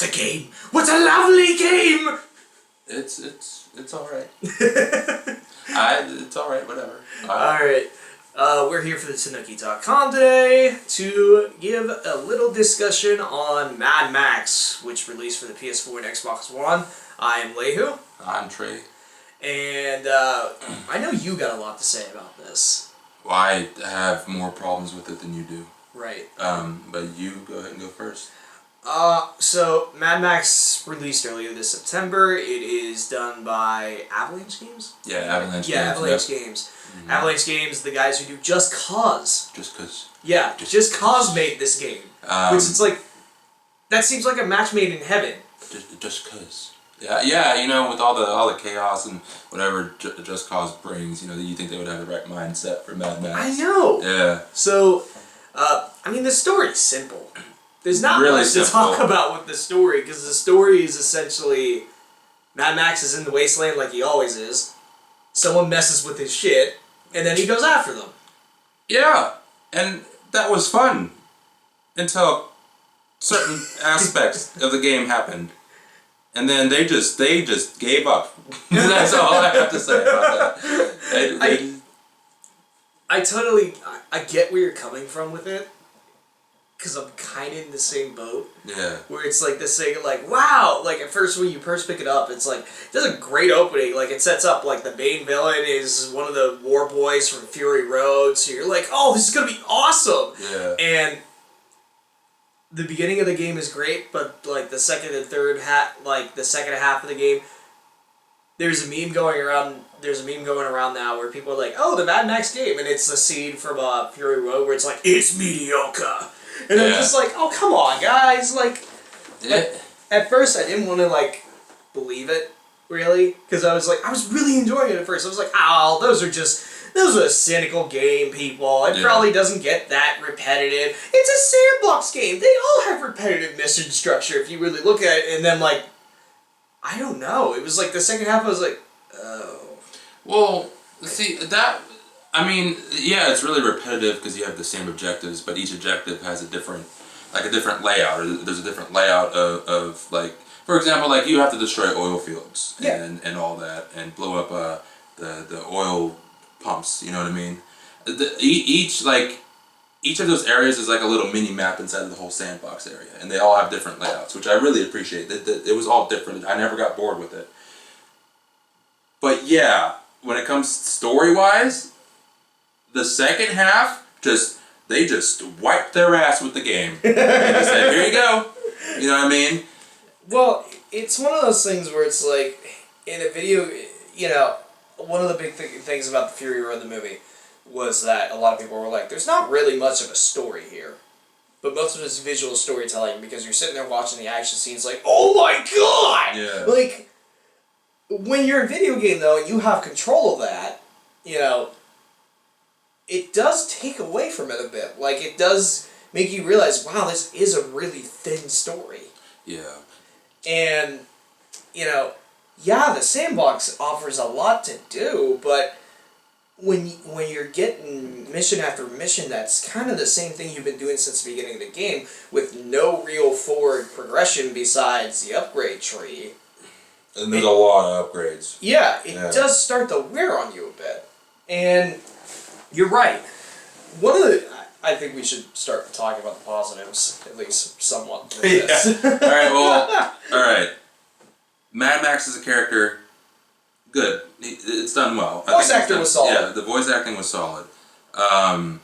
a game! What a lovely game! It's alright. It's alright, whatever. Alright. We're here for the Tanooki.com today to give a little discussion on Mad Max, which released for the PS4 and Xbox One. I am Lehew. I'm Trey. And I know you got a lot to say about this. Well, I have more problems with it than you do. Right. But you go ahead and go first. So Mad Max released earlier this September. It is done by Avalanche Games? Yeah, Avalanche Games. Yeah, Avalanche Games. Mm-hmm. Avalanche Games, the guys who do Just Cause. Just Cause. Yeah, Just Cause made this game. Which it's like, that seems like a match made in heaven. Just Cause. Yeah, you know, with all the chaos and whatever Just Cause brings, you know, you think they would have the right mindset for Mad Max. I know. Yeah. So, I mean, the story's simple. There's not really much simple to talk about with the story, because the story is essentially Mad Max is in the Wasteland like he always is. Someone messes with his shit, and then he goes after them. Yeah, and that was fun until certain aspects of the game happened. And then they just gave up. That's all I have to say about that. I get where you're coming from with it, because I'm kind of in the same boat. Yeah. Where it's like this thing, like, wow! Like, at first, when you first pick it up, it's like, it does a great opening. Like, it sets up, like, the main villain is one of the war boys from Fury Road, so you're like, oh, this is gonna be awesome! Yeah. And the beginning of the game is great, but, like, the second and third the second half of the game, there's a meme going around now where people are like, oh, the Mad Max game, and it's a scene from Fury Road where it's like, it's mediocre! And I'm just like, oh, come on, guys, like, at first I didn't want to, like, believe it, really, because I was really enjoying it at first. I was like, oh, those are cynical game people. It probably doesn't get that repetitive. It's a sandbox game. They all have repetitive mission structure if you really look at it. And then, like, I don't know. It was like the second half I was like, oh. Well, see, I mean, yeah, it's really repetitive because you have the same objectives, but each objective has a different layout, or there's a different layout of like, for example, like you have to destroy oil fields and all that, and blow up the oil pumps, you know what I mean? Each of those areas is like a little mini map inside of the whole sandbox area, and they all have different layouts, which I really appreciate. It was all different. I never got bored with it. But yeah, when it comes story-wise, the second half, they just wiped their ass with the game. And just said, here you go. You know what I mean? Well, it's one of those things where it's like, in a video, you know, one of the big things about the Fury Road, the movie, was that a lot of people were like, there's not really much of a story here. But most of it's visual storytelling, because you're sitting there watching the action scenes like, oh my god! Yeah. Like, when you're a video game, though, and you have control of that, you know, it does take away from it a bit. Like, it does make you realize, wow, this is a really thin story. Yeah. And, you know, yeah, the sandbox offers a lot to do, but when you're getting mission after mission, that's kind of the same thing you've been doing since the beginning of the game, with no real forward progression besides the upgrade tree. And there's a lot of upgrades. Yeah, it does start to wear on you a bit. And you're right. I think we should start talking about the positives, at least somewhat. Yeah. Alright. Mad Max is a character. Good. It's done well. Voice acting was solid. Yeah, the voice acting was solid. The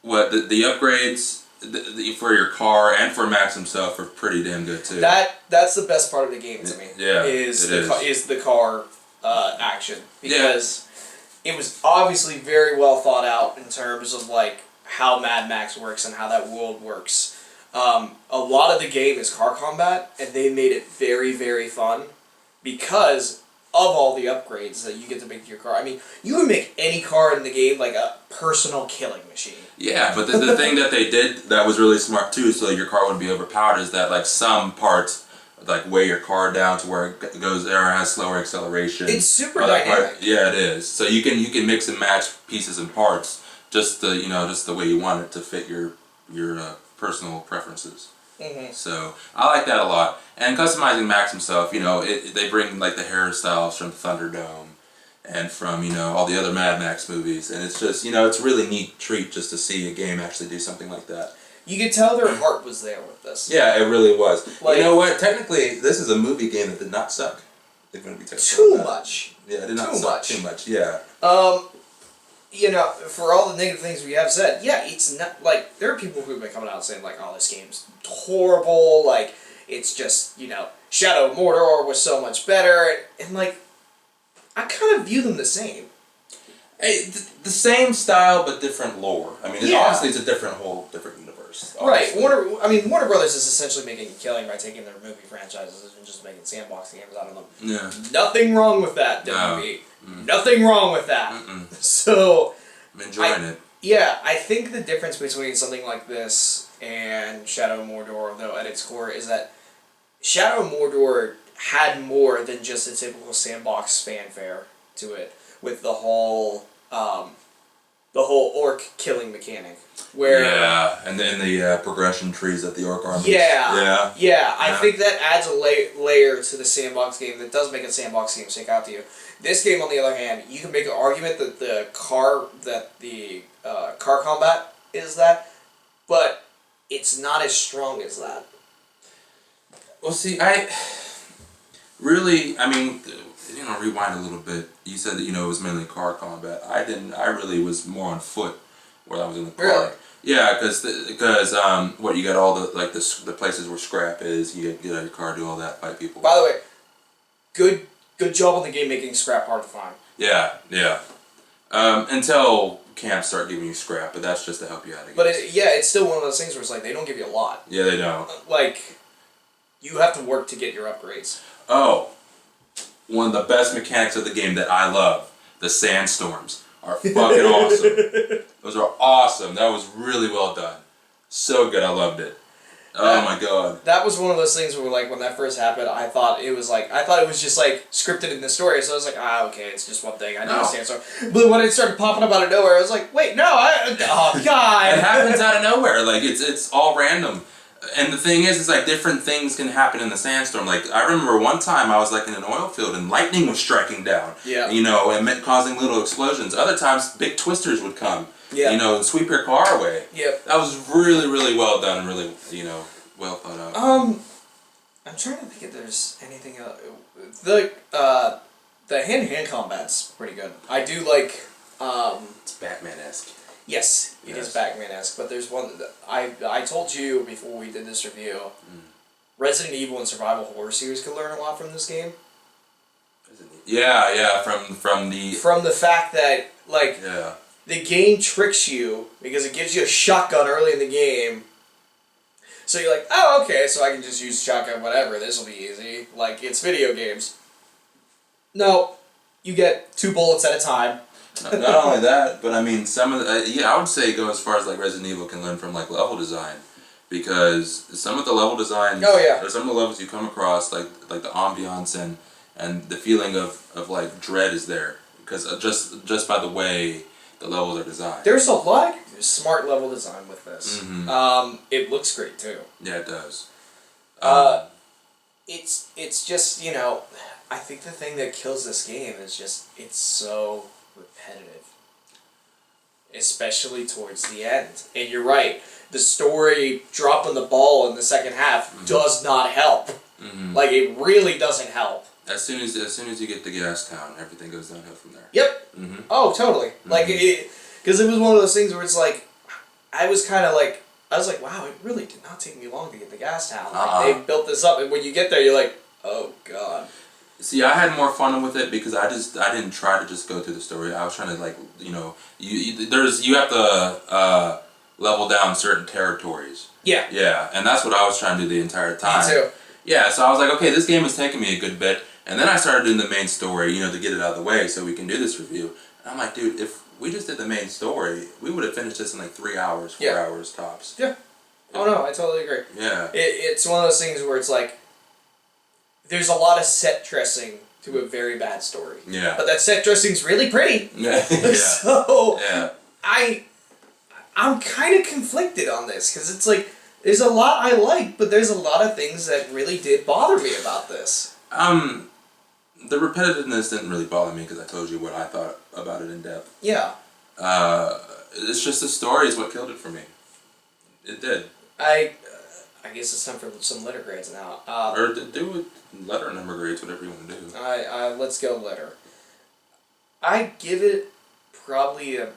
upgrades for your car and for Max himself are pretty damn good too. That's the best part of the game to me. Yeah, is the car action, because it was obviously very well thought out in terms of like how Mad Max works and how that world works. A lot of the game is car combat, and they made it very, very fun because of all the upgrades that you get to make to your car. I mean, you can make any car in the game like a personal killing machine. Yeah, but the thing that they did that was really smart too, so your car wouldn't be overpowered, is that like some parts like weigh your car down to where it goes there and has slower acceleration. It's super dynamic. Yeah, it is. So you can mix and match pieces and parts just the way you want it to fit your personal preferences. So I like that a lot. And customizing Max himself, they bring like the hairstyles from Thunderdome and from all the other Mad Max movies, and it's just it's a really neat treat just to see a game actually do something like that. You could tell their heart was there with this. Yeah, it really was. Like, you know what? Technically, this is a movie game that did not suck. If we too much. Yeah, it did not suck too much. Yeah. For all the negative things we have said, yeah, it's not like there are people who've been coming out saying like, "Oh, this game's horrible." Like, it's just Shadow of Mordor was so much better, and like, I kind of view them the same. Hey, the same style but different lore. I mean, obviously it's a different universe. Obviously. Right. Warner Brothers is essentially making a killing by taking their movie franchises and just making sandbox games out of them. Yeah. Nothing wrong with that, WB. Nothing wrong with that. So, I'm enjoying it. Yeah, I think the difference between something like this and Shadow of Mordor, though, at its core, is that Shadow of Mordor had more than just a typical sandbox fanfare to it, with the whole orc killing mechanic. Where and then the progression trees that the orc armies. Yeah. I think that adds a layer to the sandbox game that does make a sandbox game stick out to you. This game, on the other hand, you can make an argument that the car combat is that, but it's not as strong as that. Well, see, rewind a little bit. You said that it was mainly car combat. I didn't. I really was more on foot where I was in the car. Really? Yeah, because you got all the places where scrap is. You get out of your car, do all that, fight people. By the way, good job on the game making scrap hard to find. Yeah. Until camps start giving you scrap, but that's just to help you out. But it's still one of those things where it's like they don't give you a lot. Yeah, they don't. You have to work to get your upgrades. Oh, one of the best mechanics of the game that I love, the sandstorms, are fucking awesome. Those are awesome. That was really well done. So good. I loved it. Oh my god. That was one of those things where, like, when that first happened, I thought it was just like scripted in the story. So I was like, okay, it's just one thing. I know sandstorm. But when it started popping up out of nowhere, I was like, wait, no, oh god. It happens out of nowhere. Like it's all random. And the thing is, like different things can happen in the sandstorm. Like I remember one time I was like in an oil field and lightning was striking down. Yeah. And causing little explosions. Other times big twisters would come. Yeah. And sweep your car away. Yep. That was really, really well done and really, well thought out. I'm trying to think if there's anything else. The hand-to-hand combat's pretty good. I do like. It's Batman-esque. Yes, it is Batman-esque, but there's one that I told you before we did this review. Resident Evil and Survival Horror series could learn a lot from this game. Yeah, from the fact that the game tricks you because it gives you a shotgun early in the game. So you're like, oh, okay, so I can just use shotgun, whatever, this will be easy. Like, it's video games. No, you get 2 bullets at a time. Not only that, but I mean, some of the, I would say go as far as like Resident Evil can learn from like level design. Because some of the level designs, or some of the levels you come across, like the ambiance and the feeling of like dread is there. Because just by the way the levels are designed. There's a lot of smart level design with this. Mm-hmm. It looks great too. Yeah, it does. It's just, I think the thing that kills this game is just it's so repetitive. Especially towards the end. And you're right, the story dropping the ball in the second half does not help. Mm-hmm. Like, it really doesn't help. As soon as you get to Gas Town, everything goes downhill from there. Yep. Mm-hmm. Oh, totally. Mm-hmm. Like, because it was one of those things where it's like, I was like, wow, it really did not take me long to get to Gas Town. Like, they built this up, and when you get there, you're like, oh, God. See, I had more fun with it because I didn't try to just go through the story. I was trying to you have to level down certain territories. Yeah. Yeah, and that's what I was trying to do the entire time. Me too. Yeah, so I was like, okay, this game is taking me a good bit, and then I started doing the main story, to get it out of the way so we can do this review. And I'm like, dude, if we just did the main story, we would have finished this in like 3 hours, 4 hours tops. Yeah. Oh no, I totally agree. Yeah. It's one of those things where it's like, there's a lot of set dressing to a very bad story. Yeah. But that set dressing's really pretty. Yeah. So yeah. I'm kind of conflicted on this because it's like There's a lot I like, but there's a lot of things that really did bother me about this. The repetitiveness didn't really bother me because I told you what I thought about it in depth. Yeah. It's just the story is what killed it for me. It did. I guess it's time for some letter grades now. Or do with letter and number grades, whatever you want to do. Let's go letter. I give it probably a...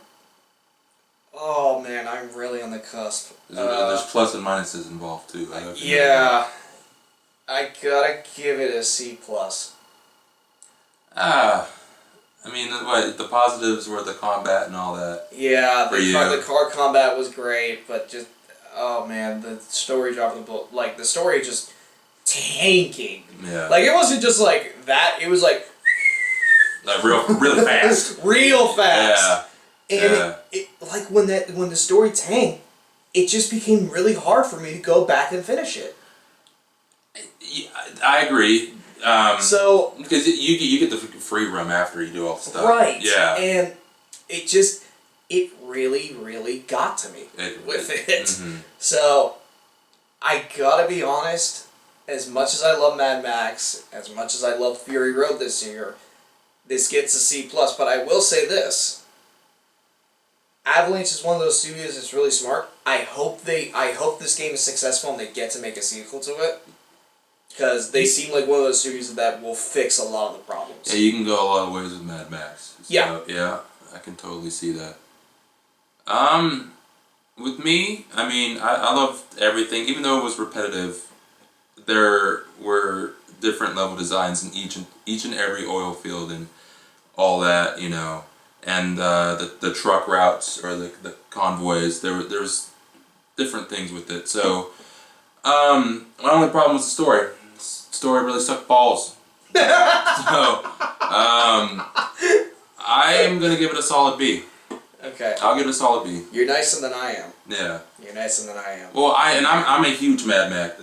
Oh man, I'm really on the cusp. There's plus and minuses involved too. Yeah. I gotta give it a C+. I mean, what, the positives were the combat and all that. Yeah, For the car combat was great, but just, oh man, the story dropping the ball, like, the story just tanking. Yeah. Like, it wasn't just like that, it was like... Like really fast. Real fast. Yeah. And it, like, when the story tanked, it just became really hard for me to go back and finish it. Yeah, I agree. So because you get the free roam after you do all the stuff. Right. Yeah. And it really, really got to me with it. Mm-hmm. So I gotta be honest, as much as I love Mad Max, as much as I love Fury Road this year, this gets a C+, but I will say this. Avalanche is one of those studios that's really smart. I hope this game is successful and they get to make a sequel to it. Because they seem like one of those studios that will fix a lot of the problems. Yeah, you can go a lot of ways with Mad Max. So, yeah. Yeah, I can totally see that. With me, I mean, I loved everything. Even though it was repetitive, there were different level designs in each and every oil field and all that, you know. And the truck routes or the convoys, there was different things with it. So, my only problem was the story. The story really sucked balls. So, I am gonna give it a solid B. Okay. I'll give it a solid B. You're nicer than I am. Yeah. You're nicer than I am. Well, I'm a huge Mad Max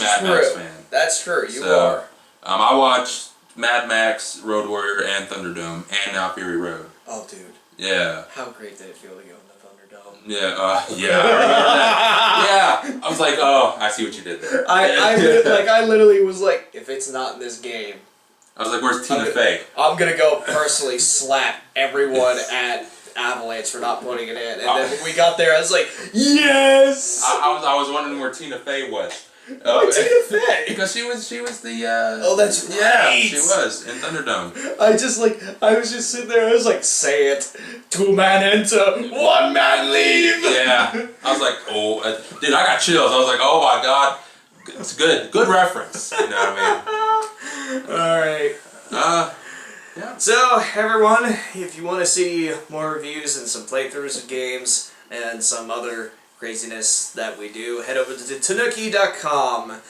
fan. That's true. You are. I watched Mad Max, Road Warrior, and Thunderdome, and now Fury Road. Oh, dude. Yeah. How great did it feel to go in the Thunderdome? Yeah, I remember that. Yeah, I was like, oh, I see what you did there. I literally was like, if it's not in this game, I was like, where's Tina Fey? I'm gonna go personally slap everyone at Avalanche for not putting it in. And then when we got there, I was like, yes! I was wondering where Tina Fey was. Why Tina Fey? Because she was the oh, that's right. Yeah, she was in Thunderdome. I was just sitting there, I was like, say it. 2-man enter, 1-man leave. Yeah. I was like, oh, dude, I got chills. I was like, oh my god. It's good. Good reference. You know what I mean? Alright. Yeah. So, everyone, if you want to see more reviews and some playthroughs of games and some other craziness that we do, head over to Tanooki.com.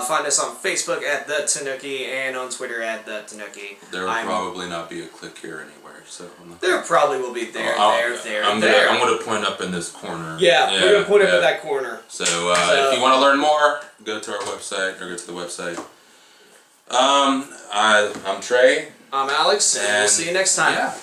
Find us on Facebook at The Tanooki and on Twitter at The Tanooki. There will probably not be a click here anywhere, so... There probably will be there. I'm going to point up in this corner. Yeah, we're going to point up in that corner. So, if you want to learn more, go to our website, or go to the website. I'm Trey. I'm Alex, and we'll see you next time. Yeah.